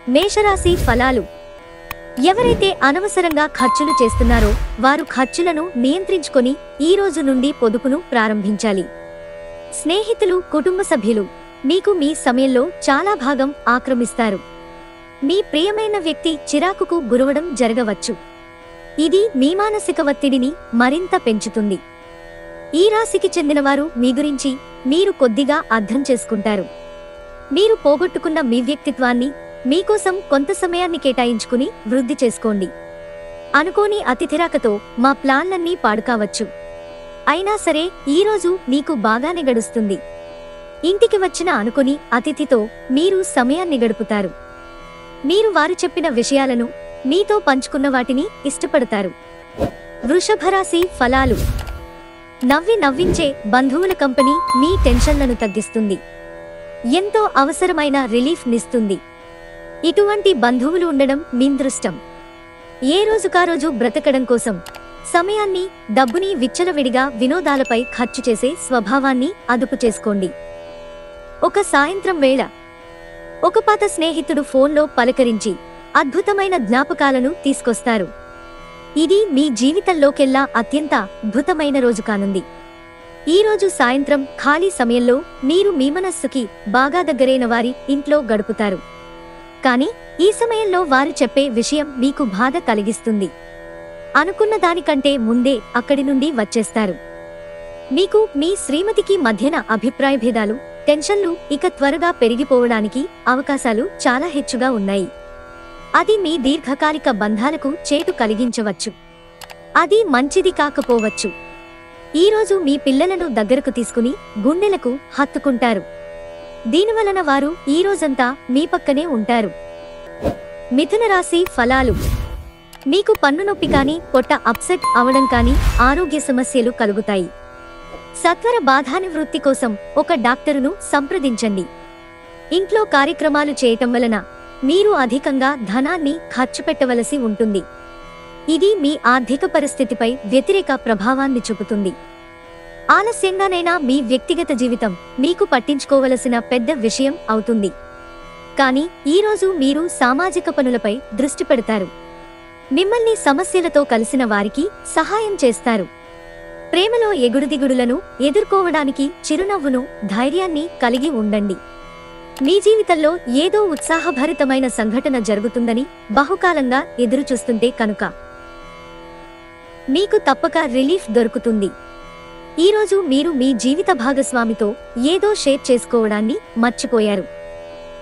మేషరాశి ఫలాలు. ఎవరైతే అనవసరంగా ఖర్చులు చేస్తున్నారో వారు ఖర్చులను నియంత్రించుకొని ఈ రోజు నుండి పొదుపును ప్రారంభించాలి. స్నేహితులు, కుటుంబ సభ్యులు మీకు మీ సమయంలో చాలా భాగం ఆక్రమిస్తారు. మీ ప్రియమైన వ్యక్తి చిరాకుకు గురవడం జరగవచ్చు. ఇది మీ మానసిక ఒత్తిడిని మరింత పెంచుతుంది. ఈ రాశికి చెందినవారు మీ గురించి మీరు కొద్దిగా అర్థం చేసుకుంటారు. మీరు పోగొట్టుకున్న మీ వ్యక్తిత్వాన్ని మీకోసం కొంత సమయాన్ని కేటాయించుకుని వృద్ధి చేసుకోండి. అనుకోని అతిథిరాకతో మా ప్లాన్లన్నీ పాడుకావచ్చు. అయినా సరే ఈరోజు మీకు బాగానే గడుస్తుంది. ఇంటికి వచ్చిన అనుకోని అతిథితో మీరు సమయాన్ని గడుపుతారు. మీరు వారు చెప్పిన విషయాలను మీతో పంచుకున్న వాటిని ఇష్టపడతారు. వృషభరాశి ఫలాలు. నవ్వించే బంధువుల కంపెనీ మీ టెన్షన్లను తగ్గిస్తుంది. ఎంతో అవసరమైన రిలీఫ్ నిస్తుంది. ఇటువంటి బంధువులు ఉండడం మీ దృష్టం. ఏ రోజుకారోజు బ్రతకడం కోసం సమయాన్ని, డబ్బుని విచ్చలవిడిగా వినోదాలపై ఖర్చు చేసే స్వభావాన్ని అదుపు చేసుకోండి. ఒక సాయంత్రం వేళ ఒక పాత స్నేహితుడు ఫోన్లో పలకరించి అద్భుతమైన జ్ఞాపకాలను తీసుకొస్తారు. ఇది మీ జీవితంలోకెల్లా అత్యంత అద్భుతమైన రోజు కానుంది. ఈ రోజు సాయంత్రం ఖాళీ సమయంలో మీరు మీ మనస్సుకి బాగా దగ్గరైన వారి ఇంట్లో గడుపుతారు. కానీ ఈ సమయంలో వారు చెప్పే విషయం మీకు బాధ కలిగిస్తుంది. అనుకున్న దానికంటే ముందే అక్కడి నుండి వచ్చేస్తారు. మీకు మీ శ్రీమతికి మధ్యన అభిప్రాయ భేదాలు, టెన్షన్లు ఇక త్వరగా పెరిగిపోవడానికి అవకాశాలు చాలా హెచ్చుగా ఉన్నాయి. అది మీ దీర్ఘకాలిక బంధాలకు చేటు కలిగించవచ్చు. అది మంచిది కాకపోవచ్చు. ఈరోజు మీ పిల్లలను దగ్గరకు తీసుకుని గుండెలకు హత్తుకుంటారు. దీనివలన వారు ఈ రోజంతా మీ పక్కనే ఉంటారు. మిథున రాశి ఫలాలు. మీకు పన్ను నొప్పి కానీ, పొట్ట అప్సెట్ అవడం కానీ, ఆరోగ్య సమస్యలు కలుగుతాయి. సత్వర బాధానివృత్తి కోసం ఒక డాక్టరును సంప్రదించండి. ఇంట్లో కార్యక్రమాలు చేయటం వలన మీరు అధికంగా ధనాన్ని ఖర్చు పెట్టవలసి ఉంటుంది. ఇది మీ ఆర్థిక పరిస్థితిపై వ్యతిరేక ప్రభావాన్ని చూపుతుంది. ఆలస్యంగానైనా మీ వ్యక్తిగత జీవితం మీకు పట్టించుకోవలసిన పెద్ద విషయం అవుతుంది. కానీ ఈరోజు మీరు సామాజిక పనులపై దృష్టి పెడతారు. మిమ్మల్ని సమస్యలతో కలిసిన వారికి సహాయం చేస్తారు. ప్రేమలో ఎగుడుదిగుడులను ఎదుర్కోవడానికి చిరునవ్వును, ధైర్యాన్ని కలిగి ఉండండి. మీ జీవితంలో ఏదో ఉత్సాహభరితమైన సంఘటన జరుగుతుందని బహుకాలంగా ఎదురుచూస్తుంటే కనుక మీకు తప్పక రిలీఫ్ దొరుకుతుంది. ఈరోజు మీరు మీ జీవిత భాగస్వామితో ఏదో షేర్ చేసుకోవడాన్ని మర్చిపోయారు.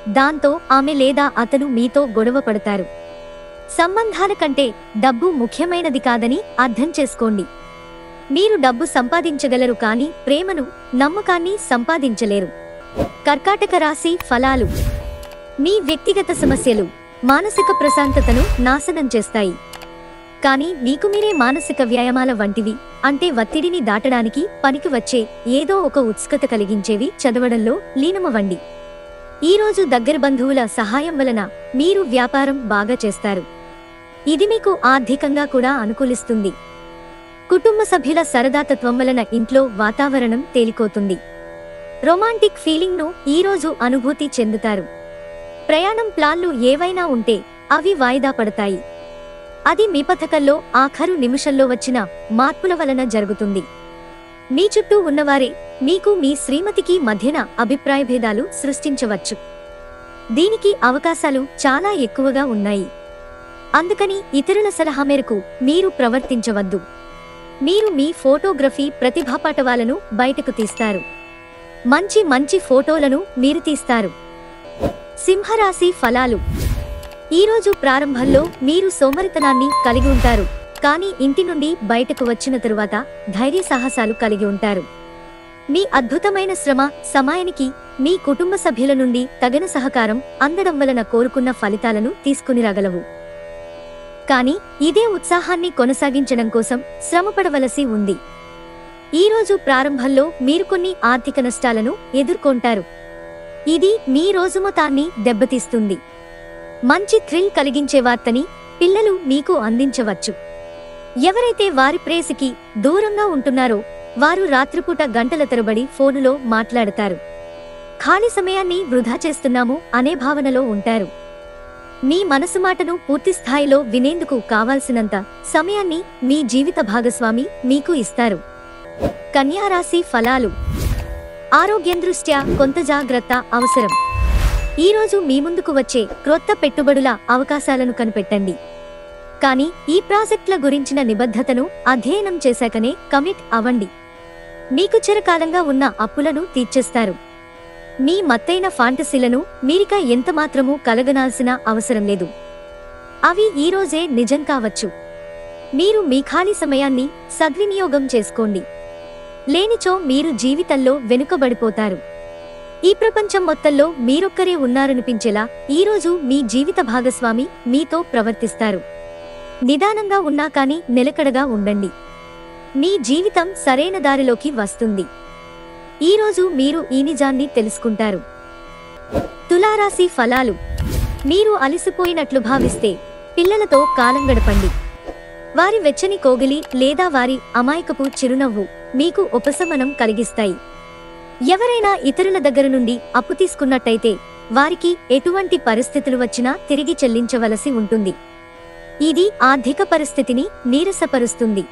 దాంతో ఆమె లేదా అతను మీతో గొడవ పడతారు. సంబంధాల కంటే డబ్బు ముఖ్యమైనది కాదని అర్థం చేసుకోండి. మీరు డబ్బు సంపాదించగలరు కానీ ప్రేమను, నమ్మకాన్ని సంపాదించలేరు. కర్కాటక రాశి ఫలాలు. మీ వ్యక్తిగత సమస్యలు మానసిక ప్రశాంతతను నాశనం చేస్తాయి. కానీ మీకు మీరే మానసిక వ్యాయామాల వంటివి, అంటే ఒత్తిడిని దాటడానికి పనికి వచ్చే ఏదో ఒక ఉత్సుకత కలిగించేవి చదవడంలో లీనమవ్వండి. ఈరోజు దగ్గర బంధువుల సహాయం వలన మీరు వ్యాపారం బాగా చేస్తారు. ఇది మీకు ఆర్థికంగా కూడా అనుకూలిస్తుంది. కుటుంబ సభ్యుల సరదాతత్వం వలన ఇంట్లో వాతావరణం తేలికోతుంది. రొమాంటిక్ ఫీలింగ్ను ఈరోజు అనుభూతి చెందుతారు. ప్రయాణం ప్లాన్లు ఏవైనా ఉంటే అవి వాయిదా పడతాయి. అది మీ పథకంలో ఆఖరు నిమిషంలో వచ్చిన మార్పుల వలన జరుగుతుంది. మీ చుట్టూ ఉన్నవారే మీకు మీ శ్రీమతికి మధ్యన అభిప్రాయ భేదాలు సృష్టించవచ్చు. దీనికి అవకాశాలు చాలా ఎక్కువగా ఉన్నాయి. అందుకని ఇతరుల సలహా మేరకు మీరు ప్రవర్తించవద్దు. మీరు మీ ఫోటోగ్రఫీ ప్రతిభాపాటవాలను బయటకు తీస్తారు. మంచి ఫోటోలను మీరు తీస్తారు. సింహరాశి ఫలాలు. ఈరోజు ప్రారంభంలో మీరు సోమరితనాన్ని కలిగి ఉంటారు. కానీ ఇంటి నుండి బయటకు వచ్చిన తరువాత ధైర్య సాహసాలు కలిగి ఉంటారు. మీ అద్భుతమైన శ్రమ, సమయానికి మీ కుటుంబ సభ్యుల నుండి తగిన సహకారం అందడం వలన కోరుకున్న ఫలితాలను తీసుకుని రాగలవు. కానీ ఇదే ఉత్సాహాన్ని కొనసాగించడం కోసం శ్రమపడవలసి ఉంది. ఈరోజు ప్రారంభంలో మీరు కొన్ని ఆర్థిక నష్టాలను ఎదుర్కొంటారు. ఇది మీ రోజు మొత్తాన్ని దెబ్బతీస్తుంది. మంచి థ్రిల్ కలిగించే వార్తని పిల్లలు మీకు అందించవచ్చు. ఎవరైతే వారి ప్రేయసికి దూరంగా ఉంటున్నారో వారు రాత్రిపూట గంటల తరబడి ఫోనులో మాట్లాడతారు. ఖాళీ సమయాన్ని వృధా చేస్తున్నాము అనే భావనలో ఉంటారు. మీ మనసు మాటను పూర్తి స్థాయిలో వినేందుకు కావాల్సినంత సమయాన్ని మీ జీవిత భాగస్వామి మీకు ఇస్తారు. కన్యా రాశి ఫలాలు. ఆరోగ్యం దృష్ట్యా కొంత జాగ్రత్త అవసరం. ఈరోజు మీ ముందుకు వచ్చే క్రొత్త పెట్టుబడుల అవకాశాలను కనిపెట్టండి. కానీ ఈ ప్రాజెక్టుల గురించిన నిబద్ధతను అధ్యయనం చేశాకనే కమిట్ అవ్వండి. మీకు చిరకాలంగా ఉన్న అప్పులను తీర్చేస్తారు. మీ మత్తైన ఫాంటసీలను మీరిక ఎంతమాత్రమూ కలగనాల్సిన అవసరం లేదు. అవి ఈరోజే నిజం కావచ్చు. మీరు మీ ఖాళీ సమయాన్ని సద్వినియోగం చేసుకోండి. లేనిచో మీరు జీవితంలో వెనుకబడిపోతారు. ఈ ప్రపంచం మొత్తంలో మీరొక్కరే ఉన్నారనిపించేలా ఈరోజు మీ జీవిత భాగస్వామి మీతో ప్రవర్తిస్తారు. నిదానంగా ఉన్నా కానీ నిలకడగా ఉండండి. మీ జీవితం సరైన దారిలోకి వస్తుంది. ఈరోజు మీరు ఈ నిజాన్ని తెలుసుకుంటారు. తులారాశి ఫలాలు. మీరు అలసిపోయినట్లు భావిస్తే పిల్లలతో కాలం గడపండి. వారి వెచ్చని కోగిలి లేదా వారి అమాయకపు చిరునవ్వు మీకు ఉపశమనం కలిగిస్తాయి. ఎవరైనా ఇతరుల దగ్గర నుండి అప్పు తీసుకున్నట్టయితే వారికి ఎటువంటి పరిస్థితులు వచ్చినా తిరిగి చెల్లించవలసి ఉంటుంది. ఇది ఆర్థిక పరిస్థితిని నీరసపరుస్తుంది.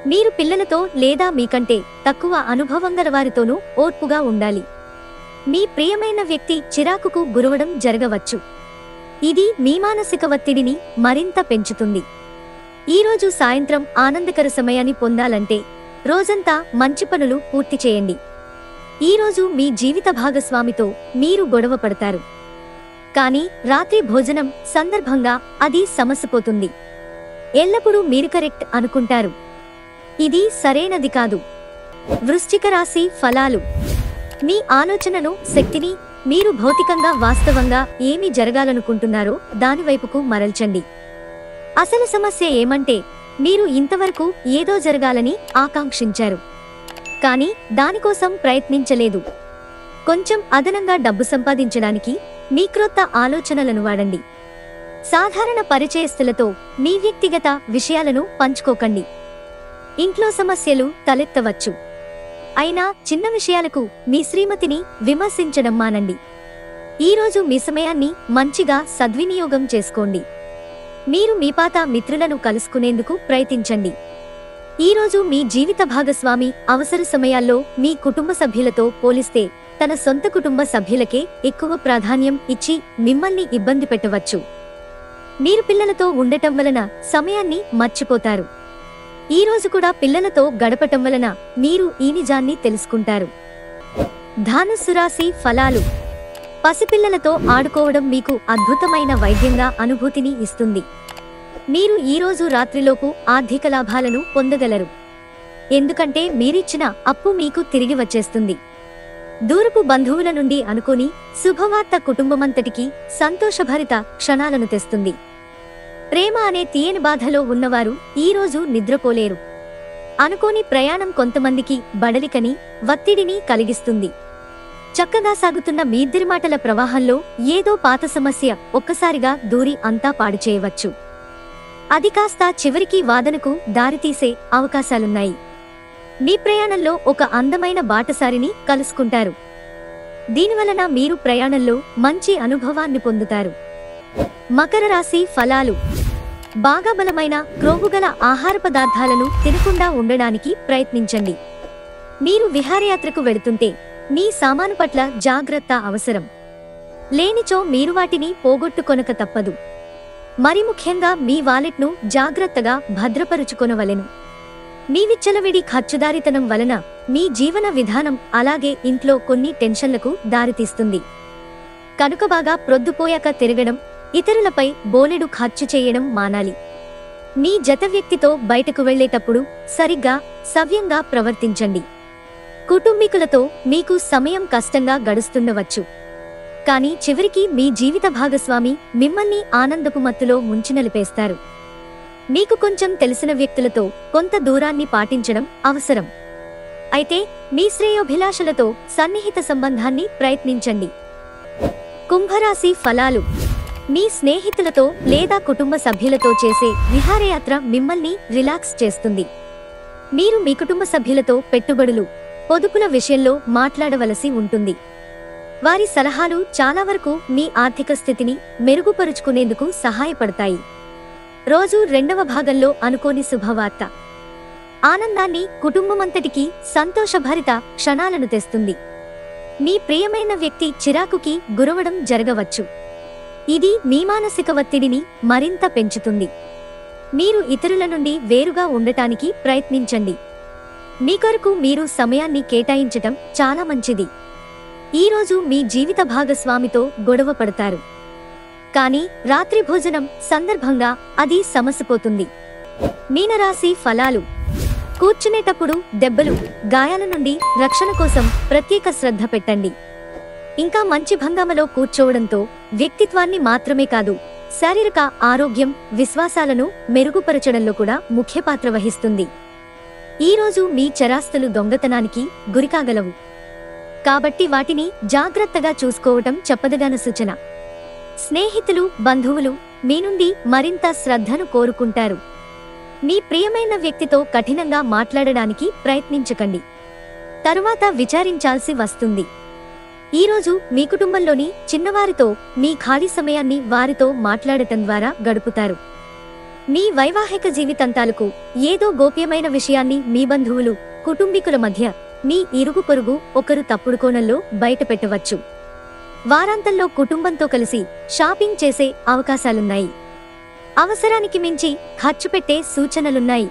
మీరు పిల్లలతో లేదా మీకంటే తక్కువ అనుభవం గల వారితోనూ ఓర్పుగా ఉండాలి. మీ ప్రియమైన వ్యక్తి చిరాకుకు గురవడం జరగవచ్చు. ఇది మీ మానసిక ఒత్తిడిని మరింత పెంచుతుంది. ఈరోజు సాయంత్రం ఆనందకర సమయాన్ని పొందాలంటే రోజంతా మంచి పనులు పూర్తి చేయండి. ఈరోజు మీ జీవిత భాగస్వామితో మీరు గొడవ పడతారు. కానీ రాత్రి భోజనం సందర్భంగా అది సమసిపోతుంది. ఎల్లప్పుడూ మీరు కరెక్ట్ అనుకుంటారు. ఇది సరైనది కాదు. వృశ్చిక రాశి ఫలాలు. మీ ఆలోచనను శక్తిని మీరు భౌతికంగా వాస్తవంగా ఏమి జరగాలనుకుంటున్నారో దానివైపుకు మరల్చండి. అసలు సమస్య ఏమంటే మీరు ఇంతవరకు ఏదో జరగాలని ఆకాంక్షించారు, కానీ దానికోసం ప్రయత్నించలేదు. కొంచెం అదనంగా డబ్బు సంపాదించడానికి మీ క్రొత్త ఆలోచనలను వాడండి. సాధారణ పరిచయస్తులతో మీ వ్యక్తిగత విషయాలను పంచుకోకండి. ఇంట్లో సమస్యలు తలెత్తవచ్చు. అయినా చిన్న విషయాలకు మీ శ్రీమతిని విమర్శించడం మానండి. ఈరోజు మీ సమయాన్ని మంచిగా సద్వినియోగం చేసుకోండి. మీరు మీ పాత మిత్రులను కలుసుకునేందుకు ప్రయత్నించండి. ఈరోజు మీ జీవిత భాగస్వామి అవసర సమయాల్లో మీ కుటుంబ సభ్యులతో పోలిస్తే తన సొంత కుటుంబ సభ్యులకే ఎక్కువ ప్రాధాన్యం ఇచ్చి మిమ్మల్ని ఇబ్బంది పెట్టవచ్చు. మీరు పిల్లలతో ఉండటం వలన సమయాన్ని మర్చిపోతారు. ఈరోజు కూడా పిల్లలతో గడపటం వలన మీరు ఈ నిజాన్ని తెలుసుకుంటారు. ధనుస్సు రాశి ఫలాలు. పసిపిల్లలతో ఆడుకోవడం మీకు అద్భుతమైన వైద్యంగా అనుభూతిని ఇస్తుంది. మీరు ఈరోజు రాత్రిలోపు ఆర్థిక లాభాలను పొందగలరు. ఎందుకంటే మీరిచ్చిన అప్పు మీకు తిరిగి వచ్చేస్తుంది. దూరపు బంధువుల నుండి అనుకోని శుభవార్త కుటుంబమంతటికీ సంతోషభరిత క్షణాలను తెస్తుంది. ప్రేమ అనే తీయని బాధలో ఉన్నవారు ఈరోజు నిద్రపోలేరు. అనుకోని ప్రయాణం కొంతమందికి బడలికని ఒత్తిడిని కలిగిస్తుంది. చక్కగా సాగుతున్న మీ ఇద్దరి మాటల ప్రవాహంలో ఏదో పాత సమస్య ఒక్కసారిగా దూరి అంతా పాడు చేయవచ్చు. అది కాస్త చివరికి వాదనకు దారితీసే అవకాశాలున్నాయి. మీ ప్రయాణంలో ఒక అందమైన బాటసారిని కలుసుకుంటారు. దీనివలన మీరు ప్రయాణంలో మంచి అనుభవాన్ని పొందుతారు. మకర రాశి ఫలాలు. బాగా బలమైన క్రొవ్వుగల ఆహార పదార్థాలను తినకుండా ఉండడానికి ప్రయత్నించండి. మీరు విహారయాత్రకు వెళుతుంటే మీ సామాను పట్ల జాగ్రత్త అవసరం. లేనిచో మీరు వాటిని పోగొట్టుకొనక తప్పదు. మరి ముఖ్యంగా మీ వాలెట్ను జాగ్రత్తగా భద్రపరుచుకొనవలెను. మీ విచ్చలవిడి ఖర్చుదారితనం వలన మీ జీవన విధానం అలాగే ఇంట్లో కొన్ని టెన్షన్లకు దారితీస్తుంది. కనుక బాగా ప్రొద్దుపోయాక తిరగడం, ఇతరులపై బోలెడు ఖర్చు చేయడం మానాలి. మీ జత వ్యక్తితో బయటకు వెళ్లేటప్పుడు సరిగ్గా సవ్యంగా ప్రవర్తించండి. కుటుంబీకులతో మీకు సమయం కష్టంగా గడుస్తుండవచ్చు. కానీ చివరికి మీ జీవిత భాగస్వామి మిమ్మల్ని ఆనందపు మత్తులో ముంచినలిపేస్తారు. మీకు కొంచెం తెలిసిన వ్యక్తులతో కొంత దూరాన్ని పాటించడం అవసరం. అయితే మీ శ్రేయోభిలాషలతో సన్నిహిత సంబంధాన్ని ప్రయత్నించండి. కుంభరాశి ఫలాలు. మీ స్నేహితులతో లేదా కుటుంబ సభ్యులతో చేసే విహారయాత్ర మిమ్మల్ని రిలాక్స్ చేస్తుంది. మీరు మీ కుటుంబ సభ్యులతో పెట్టుబడులు, పొదుపుల విషయంలో మాట్లాడవలసి ఉంటుంది. వారి సలహాలు చాలా వరకు మీ ఆర్థిక స్థితిని మెరుగుపరుచుకునేందుకు సహాయపడతాయి. రోజు రెండవ భాగంలో అనుకోని శుభవార్త ఆనందాన్ని, కుటుంబమంతటికీ సంతోషభరిత క్షణాలను తెస్తుంది. మీ ప్రియమైన వ్యక్తి చిరాకుకి గురవడం జరగవచ్చు. ఇది మీ మానసిక ఒత్తిడిని మరింత పెంచుతుంది. మీరు ఇతరుల నుండి వేరుగా ఉండటానికి ప్రయత్నించండి. మీ కొరకు మీరు సమయాన్ని కేటాయించటం చాలా మంచిది. ఈరోజు మీ జీవిత భాగస్వామితో గొడవ పడతారు, కానీ రాత్రి భోజనం సందర్భంగా అది సమసిపోతుంది. మీనరాశి ఫలాలు. కూర్చునేటప్పుడు దెబ్బలు, గాయాల నుండి రక్షణ కోసం ప్రత్యేక శ్రద్ధ పెట్టండి. ఇంకా మంచి భంగామలో కూర్చోవడంతో వ్యక్తిత్వాన్ని మాత్రమే కాదు, శారీరక ఆరోగ్యం, విశ్వాసాలను మెరుగుపరచడంలో కూడా ముఖ్య పాత్ర వహిస్తుంది. ఈరోజు మీ చరాస్తులు దొంగతనానికి గురికాగలవు, కాబట్టి వాటిని జాగ్రత్తగా చూసుకోవటం చెప్పదగిన సూచన. స్నేహితులు, బంధువులు మీ నుండి మరింత శ్రద్ధను కోరుకుంటారు. మీ ప్రియమైన వ్యక్తితో కఠినంగా మాట్లాడడానికి ప్రయత్నించకండి, తరువాత విచారించాల్సి వస్తుంది. ఈరోజు మీ కుటుంబంలోని చిన్నవారితో మీ ఖాళీ సమయాన్ని వారితో మాట్లాడటం ద్వారా గడుపుతారు. మీ వైవాహిక జీవితాంతాలకు ఏదో గోప్యమైన విషయాన్ని మీ బంధువులు, కుటుంబీకుల మధ్య, మీ ఇరుగు పొరుగు ఒకరు తప్పుడు కోణంలో బయటపెట్టవచ్చు. వారాంతంలో కుటుంబంతో కలిసి షాపింగ్ చేసే అవకాశాలున్నాయి. అవసరానికి మించి ఖర్చు పెట్టే సూచనలున్నాయి.